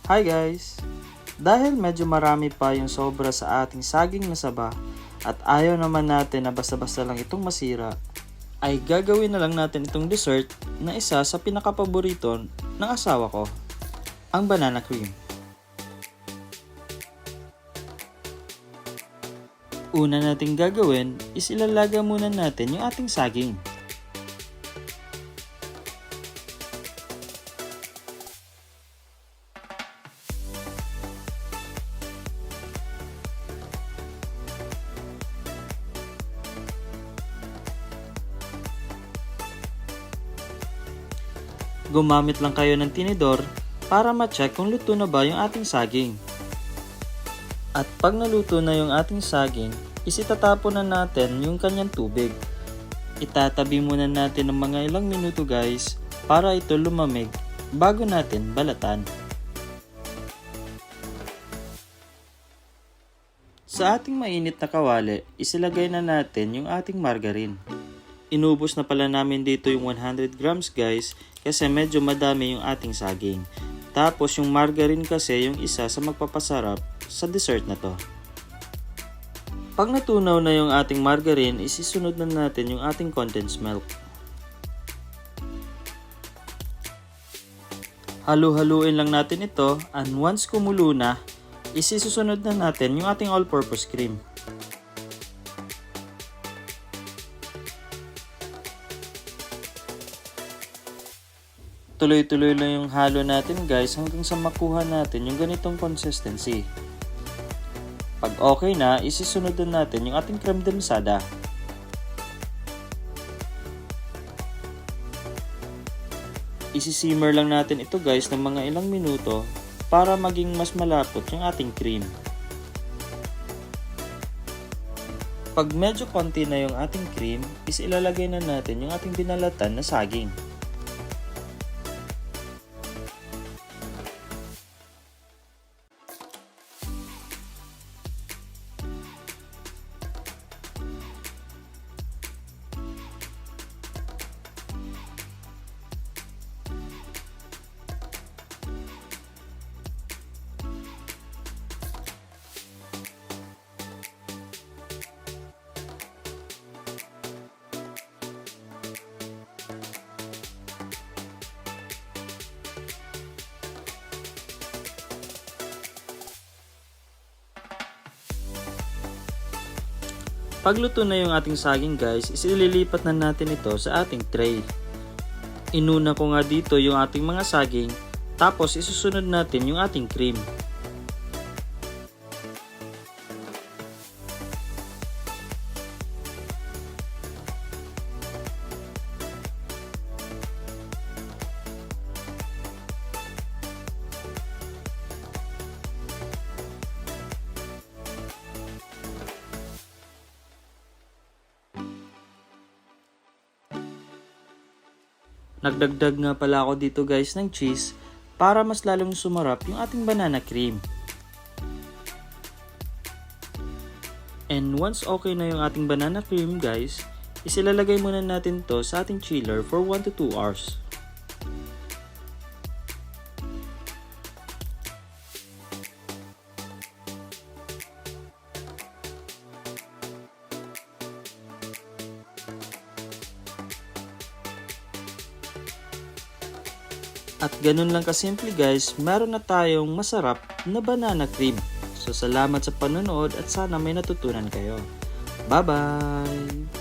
Hi guys! Dahil medyo marami pa yung sobra sa ating saging na saba at ayaw naman natin na basta-basta lang itong masira, ay gagawin na lang natin itong dessert na isa sa pinakapaborito ng asawa ko, ang banana cream. Una nating gagawin is ilalaga muna natin yung ating saging. Gumamit lang kayo ng tinidor para ma-check kung luto na ba yung ating saging. At pag naluto na yung ating saging, isitatapon na natin yung kanyang tubig. Itatabi muna natin ng mga ilang minuto guys para ito lumamig bago natin balatan. Sa ating mainit na kawali, isilagay na natin yung ating margarine. Inubos na pala namin dito yung 100 grams guys kasi medyo madami yung ating saging. Tapos yung margarine kasi yung isa sa magpapasarap sa dessert na to. Pag natunaw na yung ating margarine, isisunod na natin yung ating condensed milk. Halu-haluin lang natin ito and once kumulo na, isisusunod na natin yung ating all-purpose cream. Tuloy-tuloy lang yung halo natin guys hanggang sa makuha natin yung ganitong consistency. Pag okay na, isisunod na natin yung ating creme densada. Isisimmer lang natin ito guys ng mga ilang minuto para maging mas malapot yung ating cream. Pag medyo konti na yung ating cream, is ilalagay na natin yung ating binalatan na saging. Pagluto na yung ating saging guys, ililipat na natin ito sa ating tray. Inuna ko nga dito yung ating mga saging, tapos isusunod natin yung ating cream. Nagdagdag nga pala ako dito guys ng cheese para mas lalong sumarap yung ating banana cream. And once okay na yung ating banana cream guys, isilalagay muna natin to sa ating chiller for 1 to 2 hours. At ganun lang kasimple guys, meron na tayong masarap na banana cream. So salamat sa panonood at sana may natutunan kayo. Bye bye!